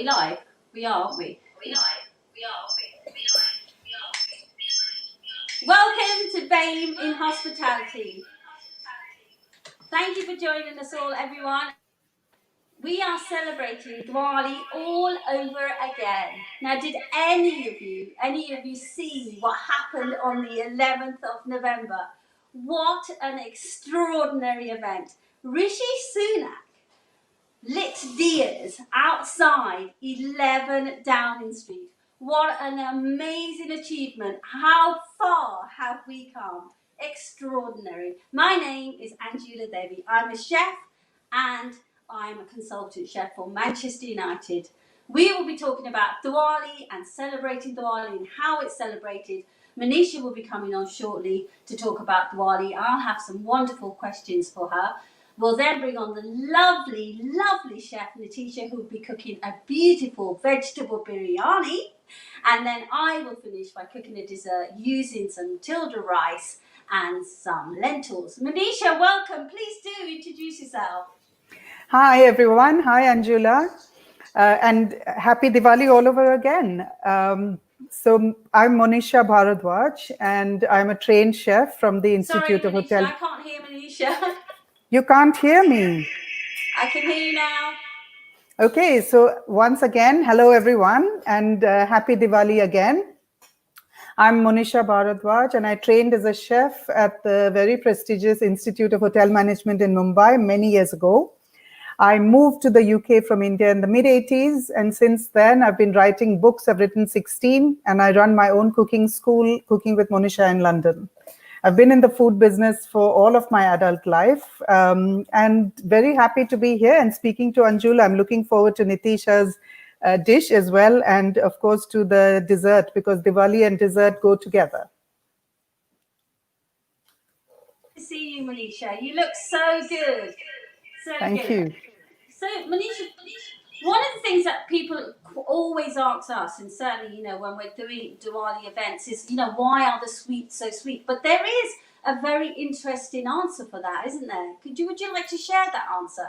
we live? We are, aren't we? Welcome to BAME in Hospitality. Thank you for joining us all, everyone. We are celebrating Diwali all over again. Now, did any of you see what happened on the 11th of November? What an extraordinary event. Rishi Sunak lit diyas outside 11 Downing Street. What an amazing achievement. How far have we come? Extraordinary. My name is Angela Devi. I'm a chef and I'm a consultant chef for Manchester United. We will be talking about Diwali and celebrating Diwali and how it's celebrated. Manisha will be coming on shortly to talk about Diwali. I'll have some wonderful questions for her. We'll then bring on the lovely, lovely chef Natisha, who will be cooking a beautiful vegetable biryani. And then I will finish by cooking a dessert using some tilda rice and some lentils. Manisha, welcome. Please do introduce yourself. Hi, everyone. Hi, Angela. And happy Diwali all over again. So I'm Monisha Bharadwaj, and I'm a trained chef from the Institute of Hotel. I can't hear Manisha. You can't hear me? I can hear you now. Okay, so once again, hello, everyone, and happy Diwali again. I'm Monisha Bharadwaj, and I trained as a chef at the very prestigious Institute of Hotel Management in Mumbai many years ago. I moved to the UK from India in the mid-80s, and since then I've been writing books. I've written 16, and I run my own cooking school, Cooking with Monisha, in London. I've been in the food business for all of my adult life, and very happy to be here and speaking to Anjula. I'm looking forward to Natisha's dish as well, and of course to the dessert, because Diwali and dessert go together. Good to see you, Manisha. You look so good. Thank you. So, Manisha, one of the things that people always ask us, and certainly, when we're doing Diwali events, is, why are the sweets so sweet? But there is a very interesting answer for that, isn't there? Would you like to share that answer?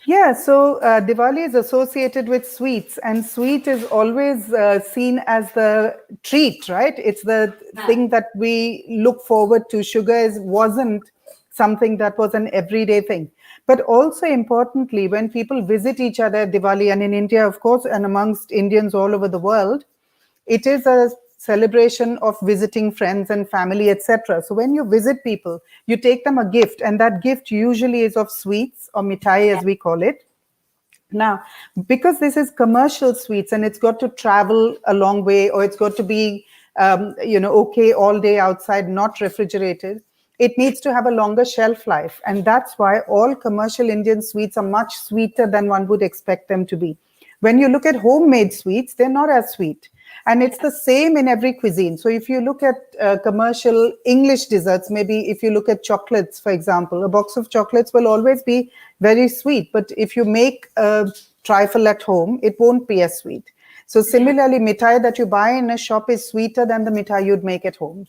Yeah, so Diwali is associated with sweets, and sweet is always seen as the treat, right? It's the thing that we look forward to. Sugar wasn't something that was an everyday thing. But also importantly, when people visit each other at Diwali, and in India, of course, and amongst Indians all over the world, it is a celebration of visiting friends and family, etc. So when you visit people, you take them a gift, and that gift usually is of sweets, or mithai as we call it. Now, because this is commercial sweets and it's got to travel a long way, or it's got to be, okay all day outside, not refrigerated, it needs to have a longer shelf life. And that's why all commercial Indian sweets are much sweeter than one would expect them to be. When you look at homemade sweets, they're not as sweet. And it's the same in every cuisine. So if you look at commercial English desserts, maybe if you look at chocolates, for example, a box of chocolates will always be very sweet. But if you make a trifle at home, it won't be as sweet. So similarly, mithai that you buy in a shop is sweeter than the mithai you'd make at home.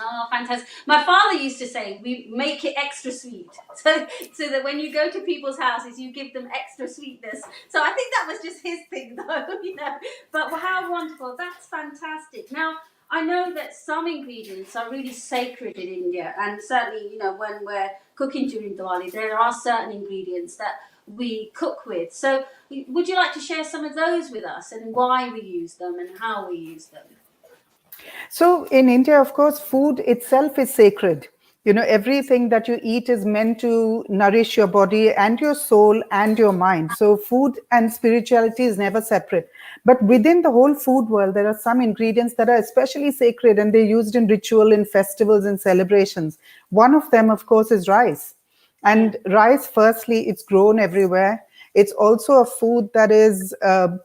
Oh, fantastic. My father used to say, we make it extra sweet. So that when you go to people's houses, you give them extra sweetness. So I think that was just his thing, though, But how wonderful. That's fantastic. Now, I know that some ingredients are really sacred in India. And certainly, when we're cooking during Diwali, there are certain ingredients that we cook with. So would you like to share some of those with us, and why we use them and how we use them? So in India, of course, food itself is sacred. Everything that you eat is meant to nourish your body and your soul and your mind. So food and spirituality is never separate. But within the whole food world, there are some ingredients that are especially sacred, and they're used in ritual, in festivals, and celebrations. One of them, of course, is rice. And rice, firstly, it's grown everywhere. It's also a food that is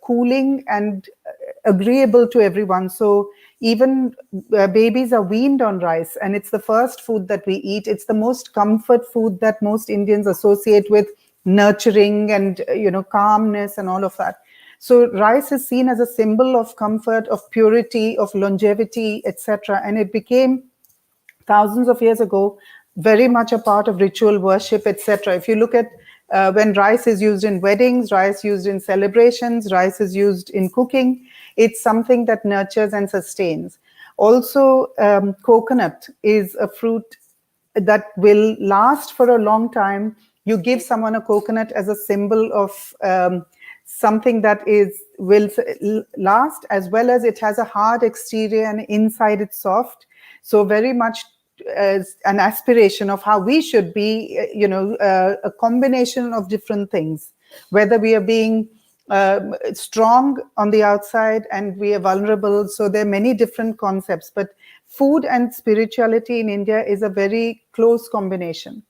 cooling and agreeable to everyone. So even babies are weaned on rice, and it's the first food that we eat. It's the most comfort food that most Indians associate with nurturing and calmness and all of that. So rice is seen as a symbol of comfort, of purity, of longevity, etc. And it became, thousands of years ago, very much a part of ritual worship, etc. If you look at When rice is used in weddings, rice used in celebrations, rice is used in cooking, it's something that nurtures and sustains. Also, coconut is a fruit that will last for a long time. You give someone a coconut as a symbol of something that will last, as well as it has a hard exterior and inside it's soft. So very much as an aspiration of how we should be, a combination of different things, whether we are being strong on the outside and we are vulnerable. So there are many different concepts, but food and spirituality in India is a very close combination.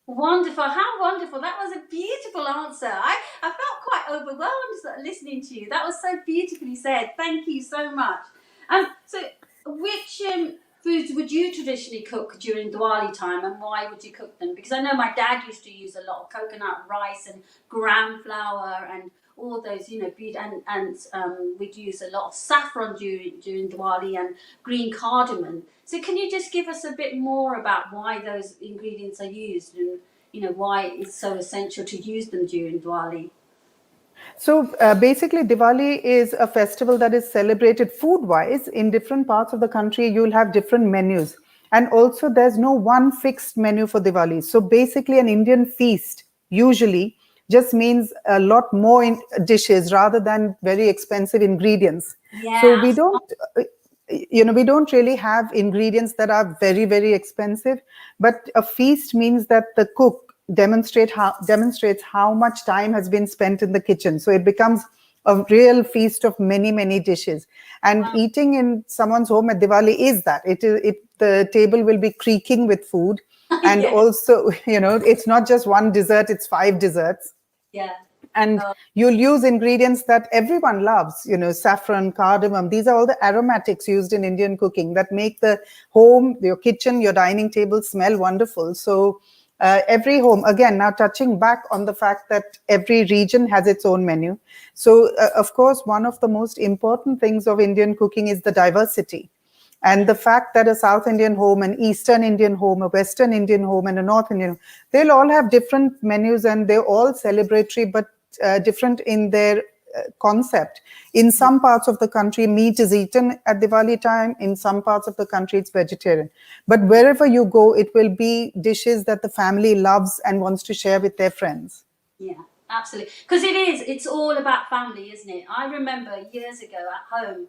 Wonderful. How wonderful. That was a beautiful answer. I felt quite overwhelmed listening to you. That was so beautifully said. Thank you so much. So which foods would you traditionally cook during Diwali time, and why would you cook them? Because I know my dad used to use a lot of coconut rice and gram flour and all those, and we'd use a lot of saffron during Diwali and green cardamom. So can you just give us a bit more about why those ingredients are used, and why it's so essential to use them during Diwali? So basically, Diwali is a festival that is celebrated food-wise. In different parts of the country, you'll have different menus. And also, there's no one fixed menu for Diwali. So basically, an Indian feast usually just means a lot more dishes rather than very expensive ingredients. So Yeah, we don't really have ingredients that are very, very expensive, but a feast means that the cook demonstrates how much time has been spent in the kitchen. So it becomes a real feast of many, many dishes. And eating in someone's home at Diwali is that. The table will be creaking with food. And yeah, also, it's not just one dessert, it's 5 desserts. yeah. And you'll use ingredients that everyone loves, saffron, cardamom. These are all the aromatics used in Indian cooking that make the home, your kitchen, your dining table smell wonderful. So every home, again, now touching back on the fact that every region has its own menu. So of course, one of the most important things of Indian cooking is the diversity. And the fact that a South Indian home, an Eastern Indian home, a Western Indian home, and a North Indian, they'll all have different menus and they're all celebratory, but different in their concept. In some parts of the country, meat is eaten at Diwali time. In some parts of the country, it's vegetarian. But wherever you go, it will be dishes that the family loves and wants to share with their friends. Yeah, absolutely. Because it's all about family, isn't it? I remember years ago at home,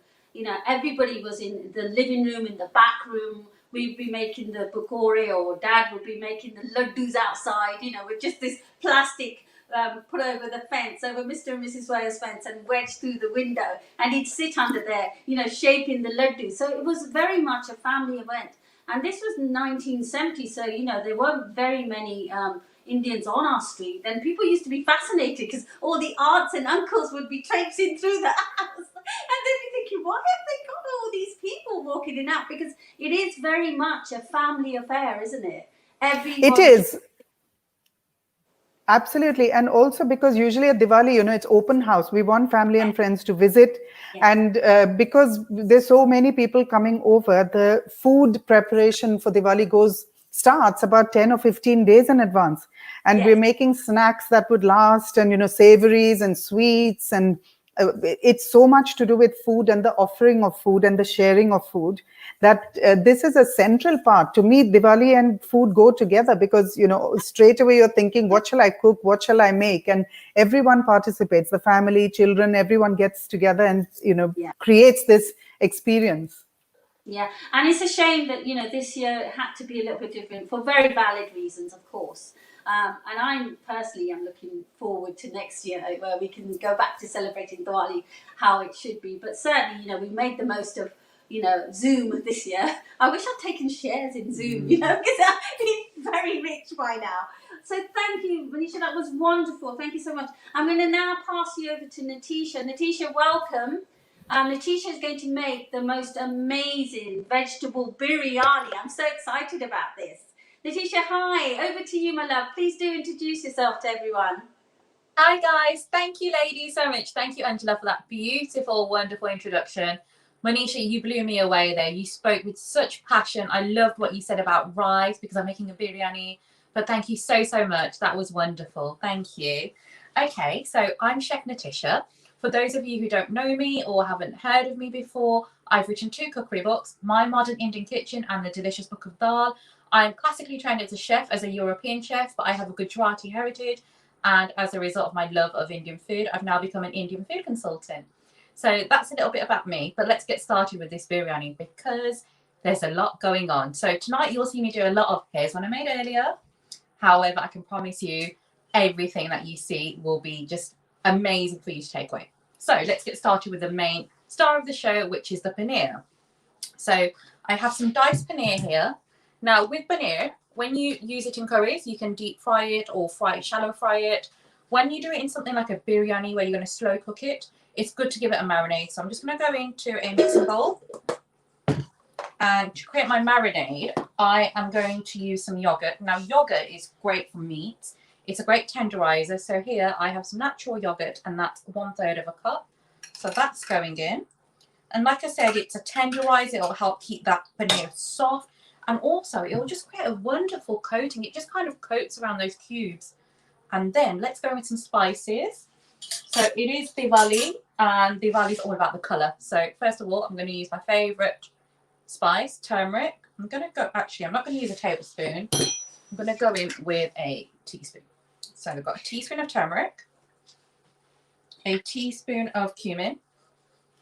everybody was in the living room, in the back room. We'd be making the pakore, or dad would be making the laddus outside, with just this plastic put over the fence, over Mr. and Mrs. Wales' fence, and wedged through the window. And he'd sit under there, shaping the laddu. So it was very much a family event. And this was 1970, so, there weren't very many Indians on our street. And people used to be fascinated because all the aunts and uncles would be traipsing through the house. And they'd be thinking, why have they got all these people walking in and out? Because it is very much a family affair, isn't it? It is. Absolutely. And also because usually at Diwali, it's open house. We want family and friends to visit. Yes. And because there's so many people coming over, the food preparation for Diwali starts about 10 or 15 days in advance. And we're making snacks that would last, and, savories and sweets. And it's so much to do with food and the offering of food and the sharing of food that this is a central part. To me, Diwali and food go together because, straight away you're thinking, what shall I cook? What shall I make? And everyone participates, the family, children, everyone gets together and, creates this experience. Yeah, and it's a shame that this year had to be a little bit different for very valid reasons, of course. And I personally am looking forward to next year where we can go back to celebrating Diwali how it should be. But certainly, we made the most of Zoom this year. I wish I'd taken shares in Zoom, because I'd be very rich by now. So thank you, Manisha. That was wonderful. Thank you so much. I'm going to now pass you over to Natisha. Natisha, welcome. Natisha is going to make the most amazing vegetable biryani. I'm so excited about this. Natisha, hi. Over to you, my love. Please do introduce yourself to everyone. Hi, guys. Thank you, ladies, so much. Thank you, Angela, for that beautiful, wonderful introduction. Manisha, you blew me away there. You spoke with such passion. I loved what you said about rice because I'm making a biryani But thank you so, so much. That was wonderful. Thank you. Okay, so I'm Chef Natisha. For those of you who don't know me or haven't heard of me before, I've written 2 cookery books, My Modern Indian Kitchen and The Delicious Book of Dal. I'm classically trained as a chef, as a European chef, but I have a Gujarati heritage. And as a result of my love of Indian food, I've now become an Indian food consultant. So that's a little bit about me, but let's get started with this biryani because there's a lot going on. So tonight you'll see me do a lot of here's one I made earlier. However, I can promise you everything that you see will be just amazing for you to take away. So let's get started with the main star of the show, which is the paneer. So I have some diced paneer here. Now with paneer, when you use it in curries, you can deep fry it or shallow fry it. When you do it in something like a biryani where you're going to slow cook it, it's good to give it a marinade. So I'm just going to go into a mixing bowl. And to create my marinade, I am going to use some yogurt. Now yogurt is great for meats. It's a great tenderizer. So here I have some natural yogurt and that's 1/3 of a cup. So that's going in. And like I said, it's a tenderizer. It'll help keep that paneer soft. And also it will just create a wonderful coating. It just kind of coats around those cubes. And then let's go with some spices. So it is Diwali and Diwali is all about the colour. So first of all, I'm going to use my favourite spice, turmeric. I'm going to go, actually, I'm not going to use a tablespoon. I'm going to go in with a teaspoon. So I've got a teaspoon of turmeric, a teaspoon of cumin.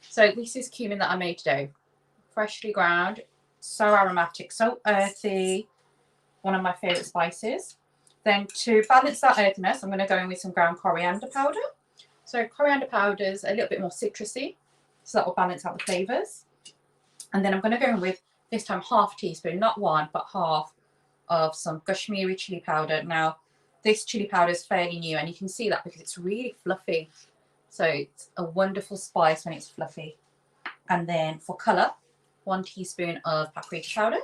So this is cumin that I made today. Freshly ground, so aromatic, so earthy. One of my favourite spices. Then to balance that earthiness, I'm going to go in with some ground coriander powder. So coriander powder is a little bit more citrusy, so that will balance out the flavours. And then I'm going to go in with, this time, half a teaspoon, not 1, but half of some Kashmiri chili powder. Now, this chili powder is fairly new, and you can see that because it's really fluffy. So it's a wonderful spice when it's fluffy. And then for colour, 1 teaspoon of paprika powder.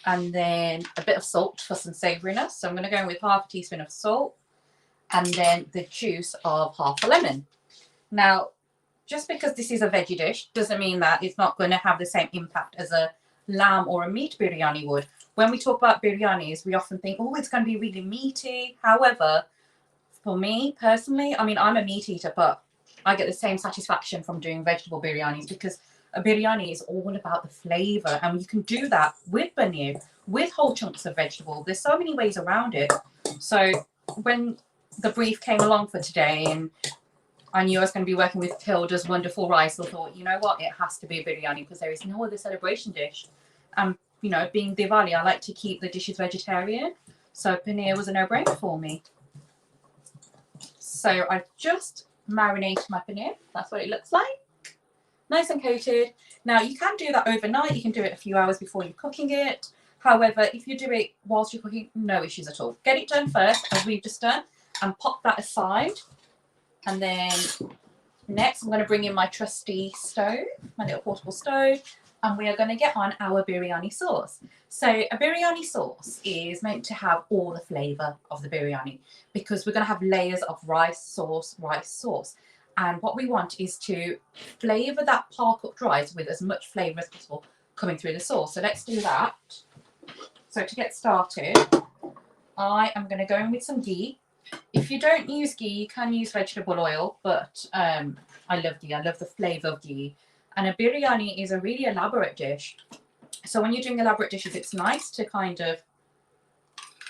And then a bit of salt for some savouriness. So I'm going to go in with half a teaspoon of salt. And then the juice of half a lemon. Now, just because this is a veggie dish doesn't mean that it's not going to have the same impact as a lamb or a meat biryani would. When we talk about biryanis, we often think, oh, it's going to be really meaty. However, for me personally, I mean, I'm a meat eater, but I get the same satisfaction from doing vegetable biryanis because a biryani is all about the flavour. And you can do that with paneer, with whole chunks of vegetable. There's so many ways around it. So when the brief came along for today and I knew I was going to be working with Hilda's wonderful rice, I thought, you know what, it has to be a biryani because there is no other celebration dish. You know, being Diwali, I like to keep the dishes vegetarian. So paneer was a no-brainer for me. So I just marinated my paneer. That's what it looks like. Nice and coated. Now you can do that overnight. You can do it a few hours before you're cooking it. However, if you do it whilst you're cooking, no issues at all. Get it done first, as we've just done, and pop that aside. And then next, I'm going to bring in my trusty stove, my little portable stove, and we are going to get on our biryani sauce. So a biryani sauce is meant to have all the flavour of the biryani because we're going to have layers of rice sauce. And what we want is to flavour that par-cooked rice with as much flavour as possible coming through the sauce. So let's do that. So to get started, I am going to go in with some ghee. If you don't use ghee, you can use vegetable oil, but I love ghee. I love the flavour of ghee. And a biryani is a really elaborate dish. So when you're doing elaborate dishes, it's nice to kind of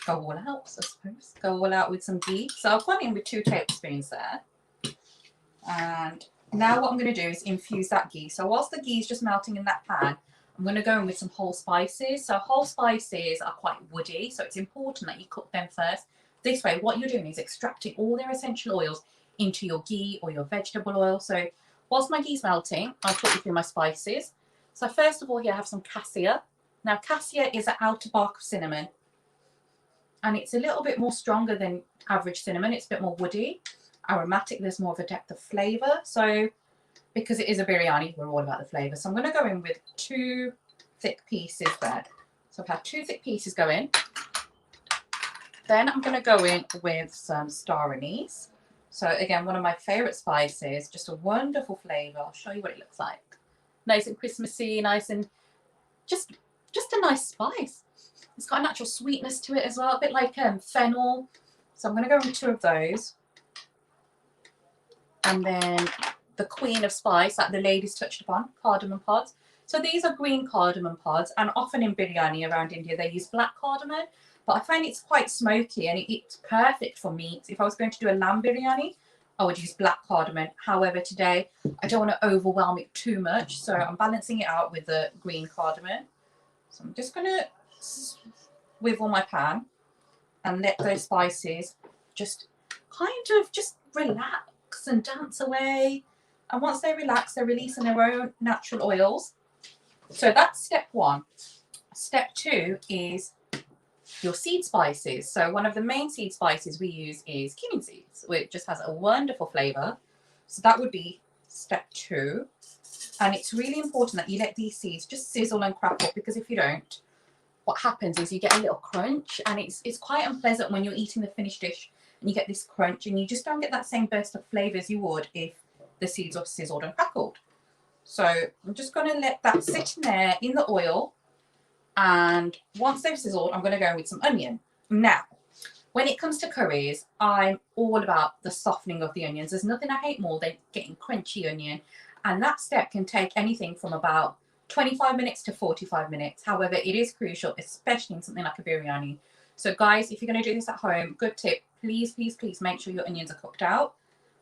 go all out, I suppose. Go all out with some ghee. So I've gone in with 2 tablespoons there. And now what I'm going to do is infuse that ghee. So whilst the ghee is just melting in that pan, I'm going to go in with some whole spices. So whole spices are quite woody, so it's important that you cook them first. This way, what you're doing is extracting all their essential oils into your ghee or your vegetable oil. So whilst my ghee's melting, I'll put you through my spices. So first of all, here I have some cassia. Now, cassia is an outer bark of cinnamon. And it's a little bit more stronger than average cinnamon. It's a bit more woody, aromatic. There's more of a depth of flavour. So because it is a biryani, we're all about the flavour. So I'm going to go in with 2 thick pieces there. So I've had 2 thick pieces go in. Then I'm going to go in with some star anise. So again, one of my favourite spices, just a wonderful flavour. I'll show you what it looks like. Nice and Christmassy, nice and just just a nice spice. It's got a natural sweetness to it as well, a bit like fennel. So I'm going to go with 2 of those. And then the queen of spice that the ladies touched upon, cardamom pods. So these are green cardamom pods, and often in biryani around India they use black cardamom, but I find it's quite smoky and it's perfect for meat. If I was going to do a lamb biryani, I would use black cardamom. However, today I don't want to overwhelm it too much, so I'm balancing it out with the green cardamom. So I'm just going to swivel my pan and let those spices just kind of just relax and dance away. And once they relax, they're releasing their own natural oils. So that's step 1. Step 2 is your seed spices. So one of the main seed spices we use is cumin seeds, which just has a wonderful flavor. So that would be step 2. And it's really important that you let these seeds just sizzle and crackle, because if you don't, what happens is you get a little crunch, and it's quite unpleasant when you're eating the finished dish and you get this crunch and you just don't get that same burst of flavor as you would if the seeds are sizzled and crackled. So I'm just going to let that sit in there in the oil, and once they've sizzled, I'm going to go in with some onion. Now, when it comes to curries, I'm all about the softening of the onions. There's nothing I hate more than getting crunchy onion, and that step can take anything from about 25 minutes to 45 minutes. However, it is crucial, especially in something like a biryani. So guys, if you're going to do this at home, good tip, please, please, please make sure your onions are cooked out.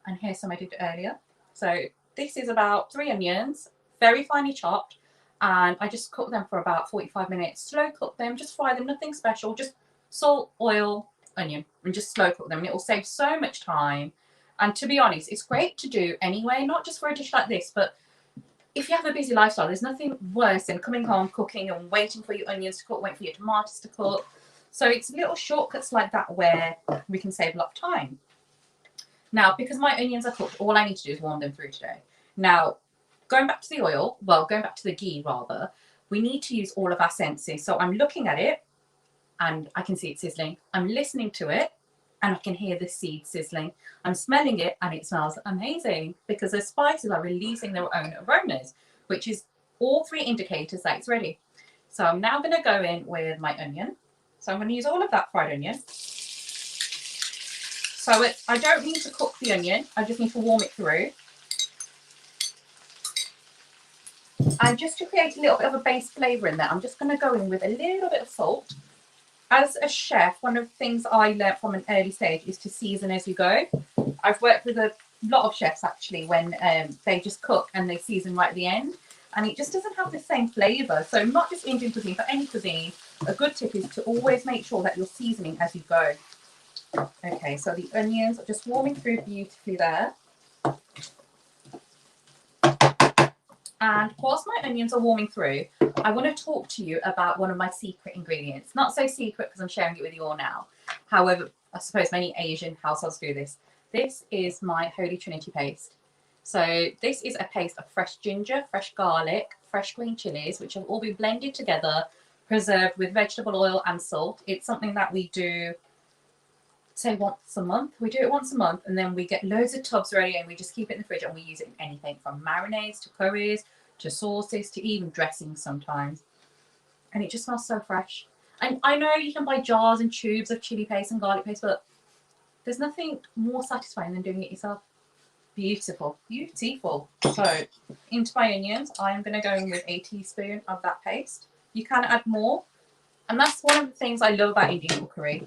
And here's some I did earlier. So this is about 3 onions, very finely chopped, and I just cook them for about 45 minutes. Slow cook them, just fry them, nothing special, just salt, oil, onion, and just slow cook them. And it will save so much time. And to be honest, it's great to do anyway, not just for a dish like this, but if you have a busy lifestyle, there's nothing worse than coming home, cooking and waiting for your onions to cook, waiting for your tomatoes to cook. So it's little shortcuts like that where we can save a lot of time. Now, because my onions are cooked, all I need to do is warm them through today. Now, going back to the oil, well, going back to the ghee rather, we need to use all of our senses. So I'm looking at it and I can see it sizzling. I'm listening to it and I can hear the seed sizzling. I'm smelling it and it smells amazing, because the spices are releasing their own aromas, which is all 3 indicators that it's ready. So I'm now going to go in with my onion. So I'm going to use all of that fried onion. So I don't need to cook the onion, I just need to warm it through. And just to create a little bit of a base flavour in there, I'm just going to go in with a little bit of salt. As a chef, one of the things I learned from an early stage is to season as you go. I've worked with a lot of chefs actually when they just cook and they season right at the end, and it just doesn't have the same flavour. So not just Indian cuisine, but any cuisine, a good tip is to always make sure that you're seasoning as you go. Okay, so the onions are just warming through beautifully there. And whilst my onions are warming through, I want to talk to you about one of my secret ingredients. Not so secret because I'm sharing it with you all now. However, I suppose many Asian households do this. This is my Holy Trinity paste. So this is a paste of fresh ginger, fresh garlic, fresh green chilies, which have all been blended together, preserved with vegetable oil and salt. It's something that we do, say, once a month. We do it once a month, and then we get loads of tubs ready and we just keep it in the fridge, and we use it in anything from marinades to curries to sauces to even dressings sometimes. And it just smells so fresh. And I know you can buy jars and tubes of chili paste and garlic paste, but there's nothing more satisfying than doing it yourself. Beautiful, beautiful. So into my onions, I'm going to go in with a teaspoon of that paste. You can add more, and that's one of the things I love about Indian cookery.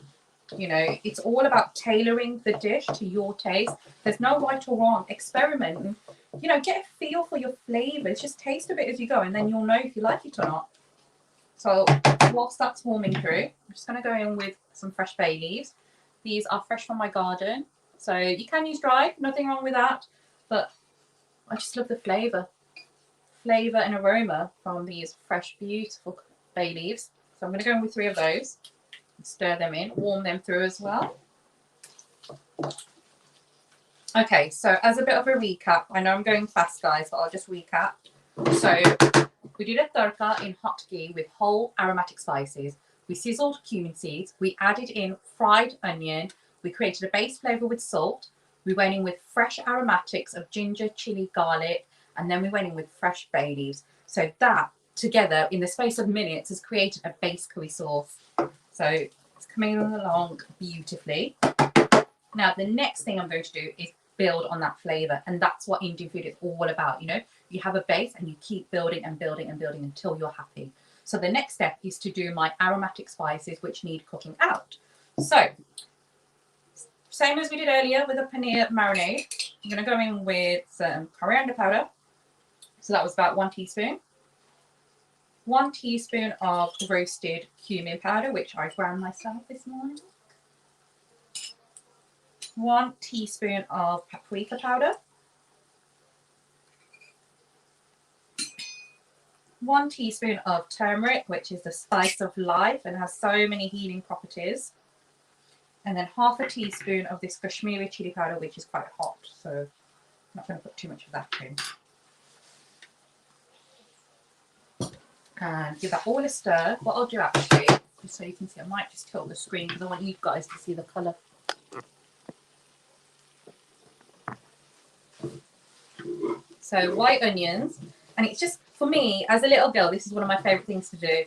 You know, it's all about tailoring the dish to your taste. There's no right or wrong. Experiment and, you know, get a feel for your flavors. Just taste a bit as you go, and then you'll know if you like it or not. So whilst that's warming through, I'm just going to go in with some fresh bay leaves. These are fresh from my garden. So you can use dry, nothing wrong with that. But I just love the flavour and aroma from these fresh, beautiful bay leaves. So I'm going to go in with 3 of those. Stir them in, warm them through as well. Okay, so as a bit of a recap, I know I'm going fast, guys, but I'll just recap. So we did a tadka in hot ghee with whole aromatic spices. We sizzled cumin seeds. We added in fried onion. We created a base flavour with salt. We went in with fresh aromatics of ginger, chili, garlic, and then we went in with fresh bay leaves. So that together in the space of minutes has created a base curry sauce. So it's coming along beautifully. Now, the next thing I'm going to do is build on that flavor. And that's what Indian food is all about. You know, you have a base and you keep building and building and building until you're happy. So the next step is to do my aromatic spices, which need cooking out. So same as we did earlier with the paneer marinade, I'm going to go in with some coriander powder. So that was about 1 teaspoon. 1 teaspoon of roasted cumin powder, which I ground myself this morning. 1 teaspoon of paprika powder. 1 teaspoon of turmeric, which is the spice of life and has so many healing properties. And then 1/2 teaspoon of this Kashmiri chili powder, which is quite hot. So I'm not going to put too much of that in. And give that all a stir. What I'll do actually, just so you can see, I might just tilt the screen because I want you guys to see the colour. So white onions, and it's just, for me, as a little girl, this is one of my favourite things to do.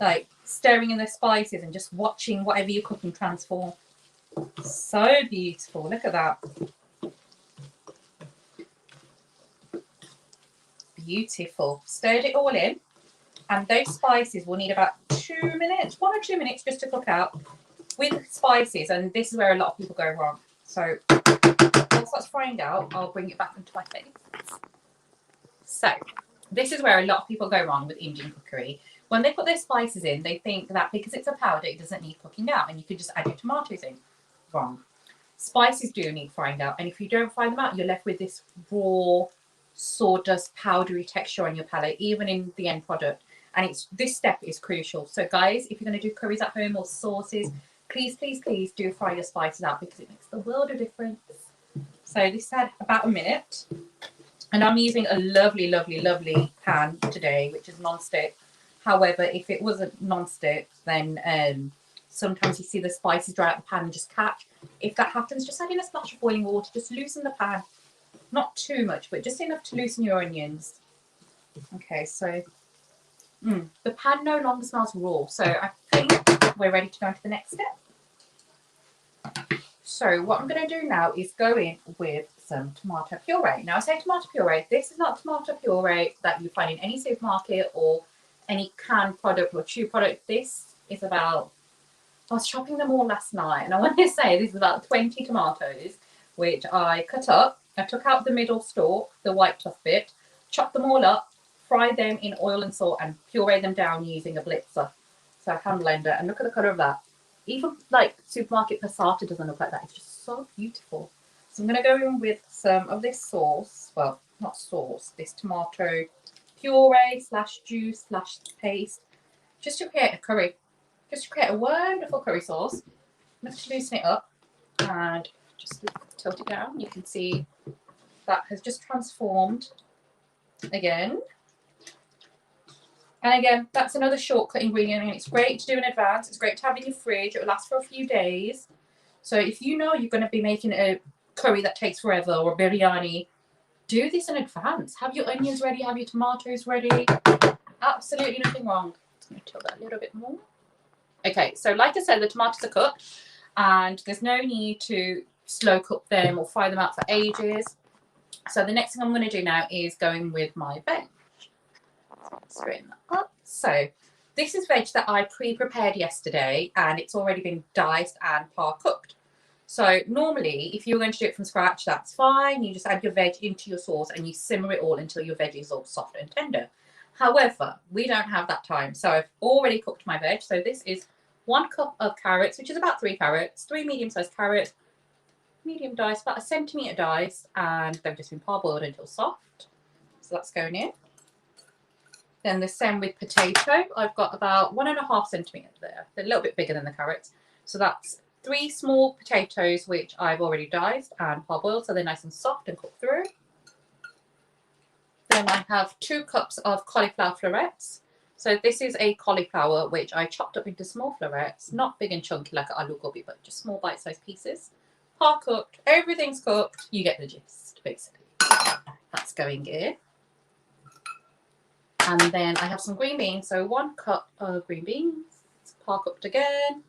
Like stirring in the spices and just watching whatever you're cooking transform. So beautiful. Look at that. Beautiful. Stirred it all in. And those spices will need about 2 minutes, 1 or 2 minutes just to cook out with spices. And this is where a lot of people go wrong. So once that's frying out, I'll bring it back into my face. So this is where a lot of people go wrong with Indian cookery. When they put their spices in, they think that because it's a powder, it doesn't need cooking out and you can just add your tomatoes in. Wrong. Spices do need frying out. And if you don't fry them out, you're left with this raw, sawdust, powdery texture on your palate, even in the end product. And this step is crucial. So guys, if you're going to do curries at home or sauces, please, please, please do fry your spices out because it makes the world of difference. So this had about a minute. And I'm using a lovely, lovely, lovely pan today, which is non-stick. However, if it wasn't non-stick, then sometimes you see the spices dry out the pan and just catch. If that happens, just add in a splash of boiling water. Just loosen the pan. Not too much, but just enough to loosen your onions. Okay, so the pan no longer smells raw. So I think we're ready to go into the next step. So what I'm going to do now is go in with some tomato puree. Now I say tomato puree, this is not tomato puree that you find in any supermarket or any canned product or chew product. This is about, I was chopping them all last night and I want to say this is about 20 tomatoes, which I cut up. I took out the middle stalk, the white tough bit, chopped them all up, fried them in oil and salt and puree them down using a blitzer. So a hand blender, and look at the colour of that. Even like supermarket passata doesn't look like that. It's just so beautiful. So I'm going to go in with some of this sauce. Well, not sauce, this tomato puree slash juice slash paste. Just to create a curry. Just to create a wonderful curry sauce. I'm going to loosen it up and just tilt it down. You can see that has just transformed again. And again, that's another shortcut ingredient and it's great to do in advance. It's great to have in your fridge. It will last for a few days. So if you know you're going to be making a curry that takes forever or biryani, do this in advance. Have your onions ready, have your tomatoes ready. Absolutely nothing wrong. I'm going to tilt that a little bit more. Okay, so like I said, the tomatoes are cooked and there's no need to slow cook them or fry them out for ages. So the next thing I'm going to do now is going with my veg. Straighten that up. So this is veg that I pre-prepared yesterday and it's already been diced and par cooked. So normally if you're going to do it from scratch, that's fine. You just add your veg into your sauce and you simmer it all until your veg is all soft and tender. However, we don't have that time. So I've already cooked my veg. So this is 1 cup of carrots, which is about 3 carrots, 3 medium-sized carrots, medium diced, about 1 centimetre diced, and they've just been parboiled until soft. So that's going in. Then the same with potato. I've got about 1.5 centimetres there. They're a little bit bigger than the carrots. So that's 3 small potatoes, which I've already diced and parboiled, so they're nice and soft and cooked through. Then I have 2 cups of cauliflower florets. So this is a cauliflower which I chopped up into small florets, not big and chunky like an aloo gobi, but just small bite-sized pieces. Par cooked, everything's cooked. You get the gist, basically. That's going in. And then I have some green beans. So 1 cup of green beans, park up again.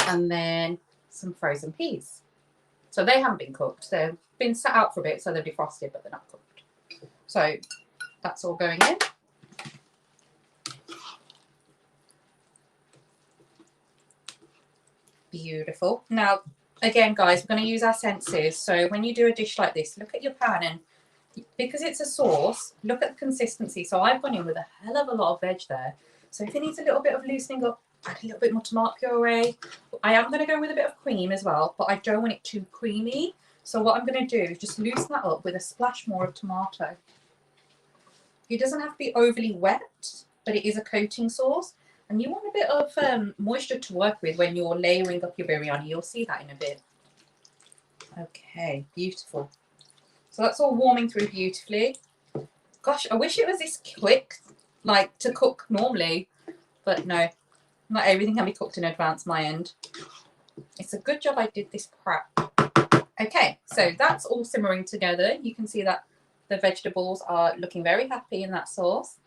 And then some frozen peas. So they haven't been cooked. They've been sat out for a bit, so they're defrosted, but they're not cooked. So that's all going in. Beautiful. Now, again, guys, we're going to use our senses. So when you do a dish like this, look at your pan, and because it's a sauce, look at the consistency. So I've gone in with a hell of a lot of veg there. So if it needs a little bit of loosening up, add a little bit more tomato puree. I am going to go with a bit of cream as well, but I don't want it too creamy. So what I'm going to do is just loosen that up with a splash more of tomato. It doesn't have to be overly wet, but it is a coating sauce. And you want a bit of moisture to work with when you're layering up your biryani. You'll see that in a bit. Okay, beautiful. So that's all warming through beautifully. Gosh, I wish it was this quick, like to cook normally. But no, not everything can be cooked in advance, my end. It's a good job I did this prep. Okay, so that's all simmering together. You can see that the vegetables are looking very happy in that sauce.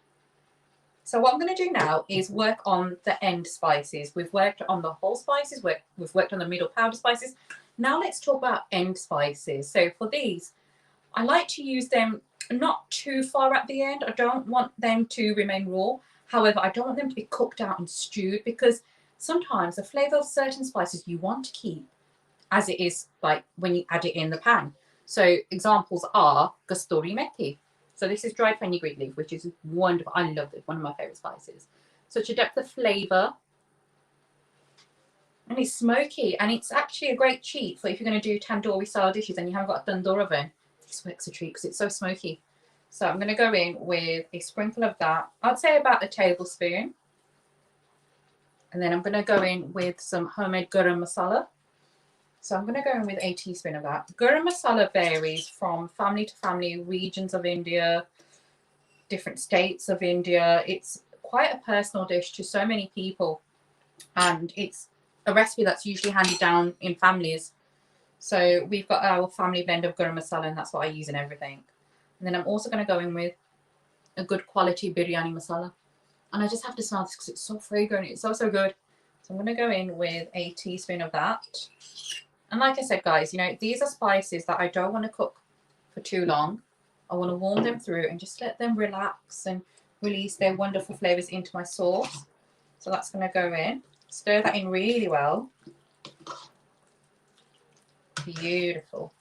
So what I'm going to do now is work on the end spices. We've worked on the whole spices, we've worked on the middle powder spices. Now let's talk about end spices. So for these, I like to use them not too far at the end. I don't want them to remain raw. However, I don't want them to be cooked out and stewed, because sometimes the flavour of certain spices you want to keep as it is, like when you add it in the pan. So examples are kasturi methi. So this is dried fenugreek leaf, which is wonderful. I love it. One of my favourite spices. Such a depth of flavour. And it's smoky. And it's actually a great cheat for if you're going to do tandoori style dishes and you haven't got a tandoor oven. This works a treat because it's so smoky. So I'm going to go in with a sprinkle of that. I'd say about a tablespoon. And then I'm going to go in with some homemade garam masala. So I'm going to go in with a teaspoon of that. Garam masala varies from family to family, regions of India, different states of India. It's quite a personal dish to so many people. And it's a recipe that's usually handed down in families. So we've got our family blend of garam masala, and that's what I use in everything. And then I'm also going to go in with a good quality biryani masala. And I just have to smell this because it's so fragrant. It's so, so good. So I'm going to go in with a teaspoon of that. And like I said, guys, you know, these are spices that I don't want to cook for too long. I want to warm them through and just let them relax and release their wonderful flavours into my sauce. So that's going to go in. Stir that in really well. Beautiful.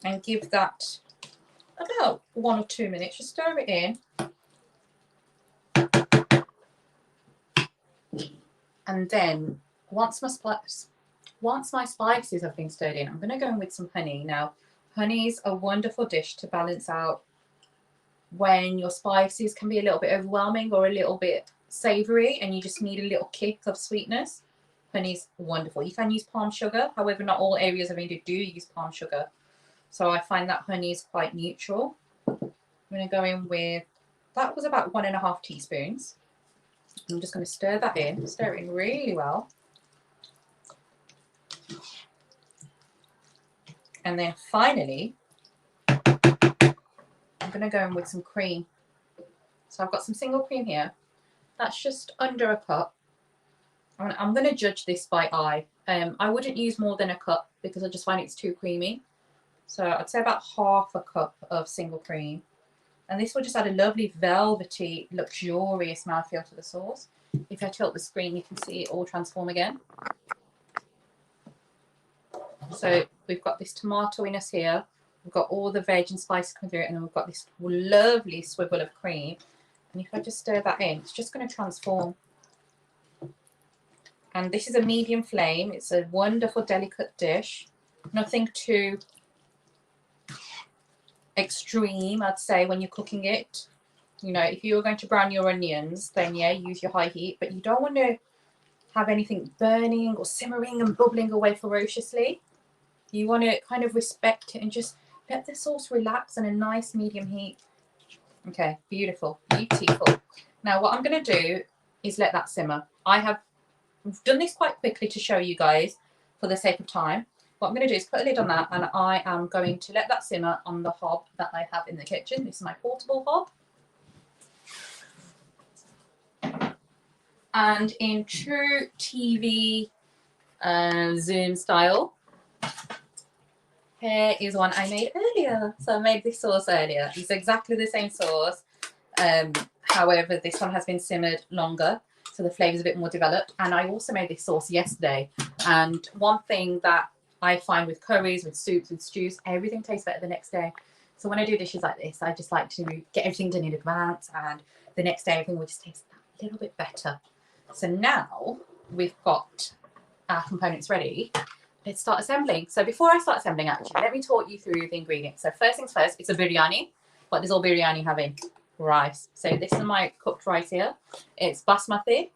And give that about 1 or 2 minutes. Just stir it in. And then once my spices have been stirred in, I'm going to go in with some honey. Now, honey is a wonderful dish to balance out when your spices can be a little bit overwhelming or a little bit savoury and you just need a little kick of sweetness. Honey's wonderful. You can use palm sugar. However, not all areas of India do use palm sugar. So I find that honey is quite neutral. I'm going to go in with, that was about 1.5 teaspoons. I'm just going to stir that in, stir it in really well. And then finally, I'm going to go in with some cream. So I've got some single cream here. That's just under a cup. I'm going to judge this by eye. I wouldn't use more than a cup because I just find it's too creamy. So I'd say about half a cup of single cream. And this will just add a lovely velvety, luxurious mouthfeel to the sauce. If I tilt the screen, you can see it all transform again. So we've got this tomato-iness here. We've got all the veg and spices coming through it, and then we've got this lovely swivel of cream. And if I just stir that in, it's just going to transform. And this is a medium flame. It's a wonderful, delicate dish. Nothing too extreme, I'd say, when you're cooking it. You know, if you're going to brown your onions, then yeah, use your high heat. But you don't want to have anything burning or simmering and bubbling away ferociously. You want to kind of respect it and just let the sauce relax on a nice medium heat. Okay, beautiful, beautiful. Now what I'm going to do is let that simmer. I have done this quite quickly to show you guys for the sake of time. what I'm going to do is put a lid on that, and I am going to let that simmer on the hob that I have in the kitchen. This is my portable hob. And in true TV Zoom style, here is one I made earlier. So I made this sauce earlier. It's exactly the same sauce. However, this one has been simmered longer, so the flavour is a bit more developed. And I also made this sauce yesterday. And one thing that I find with curries, with soups, with stews, everything tastes better the next day. So when I do dishes like this, I just like to get everything done in advance, and the next day everything will just taste a little bit better. So now we've got our components ready. Let's start assembling. So before I start assembling, actually, let me talk you through the ingredients. So first things first, it's a biryani. What does all biryani have in? Rice. So this is my cooked rice here. It's basmati.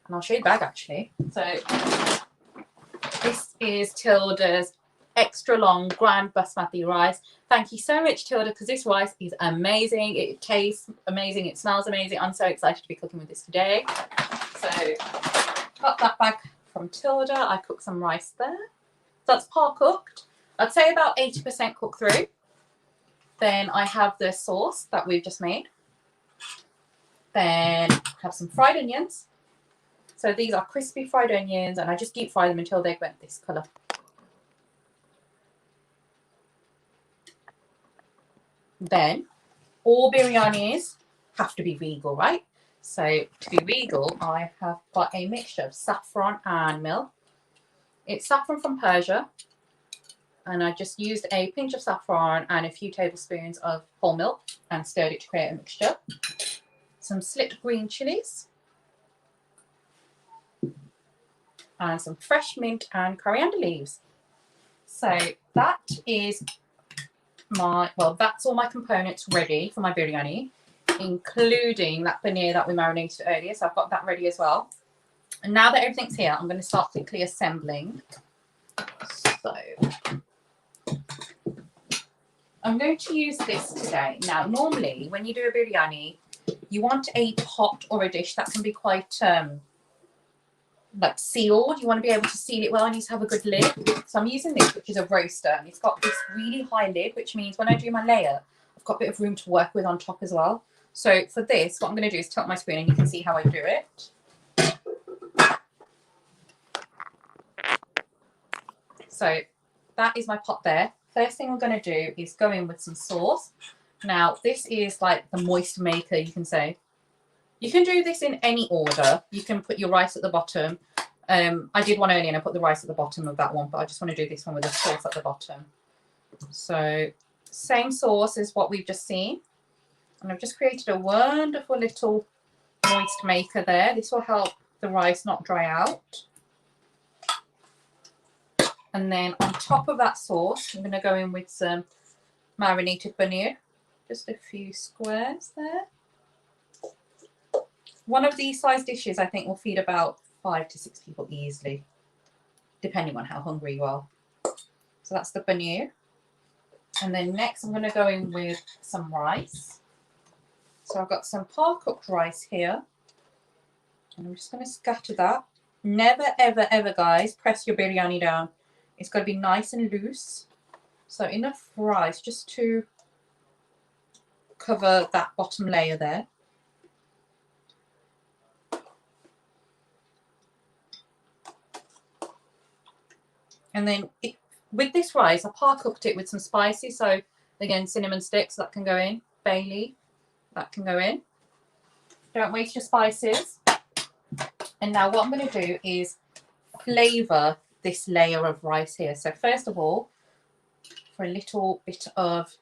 And I'll show you the bag, actually. So this is Tilda's extra long ground basmati rice. Thank you so much, Tilda, because this rice is amazing. It tastes amazing. It smells amazing. I'm so excited to be cooking with this today. So got that bag from Tilda. I cooked some rice there. So that's par cooked. I'd say about 80% cooked through. Then I have the sauce that we've just made. Then I have some fried onions. So these are crispy fried onions, and I just deep fry them until they went this colour. Then all biryanis have to be regal, right? So to be regal, I have got a mixture of saffron and milk. It's saffron from Persia, and I just used a pinch of saffron and a few tablespoons of whole milk and stirred it to create a mixture. Some slit green chilies, and some fresh mint and coriander leaves. So that is that's all my components ready for my biryani, including that paneer that we marinated earlier. So I've got that ready as well. And now that everything's here, I'm going to start quickly assembling. So I'm going to use this today. Now, normally when you do a biryani, you want a pot or a dish that can be quite like sealed. You want to be able to seal it well, and you need to have a good lid. So I'm using this, which is a roaster, and it's got this really high lid, which means when I do my layer, I've got a bit of room to work with on top as well. So for this, what I'm going to do is tilt my spoon, and you can see how I do it. So that is my pot there. First thing I'm going to do is go in with some sauce. Now, this is like the moist maker, you can say. You can do this in any order. You can put your rice at the bottom. I did one earlier and I put the rice at the bottom of that one, but I just want to do this one with the sauce at the bottom. So same sauce as what we've just seen. And I've just created a wonderful little moist maker there. This will help the rice not dry out. And then on top of that sauce, I'm going to go in with some marinated paneer. Just a few squares there. One of these size dishes, I think, will feed about 5 to 6 people easily, depending on how hungry you are. So that's the paneer. And then next, I'm going to go in with some rice. So I've got some par-cooked rice here. And I'm just going to scatter that. Never, ever, ever, guys, press your biryani down. It's got to be nice and loose. So enough rice just to cover that bottom layer there. And then with this rice, I par-cooked it with some spices. So again, cinnamon sticks, that can go in. Bay leaf, that can go in. Don't waste your spices. And now what I'm going to do is flavour this layer of rice here. So first of all, for a little bit of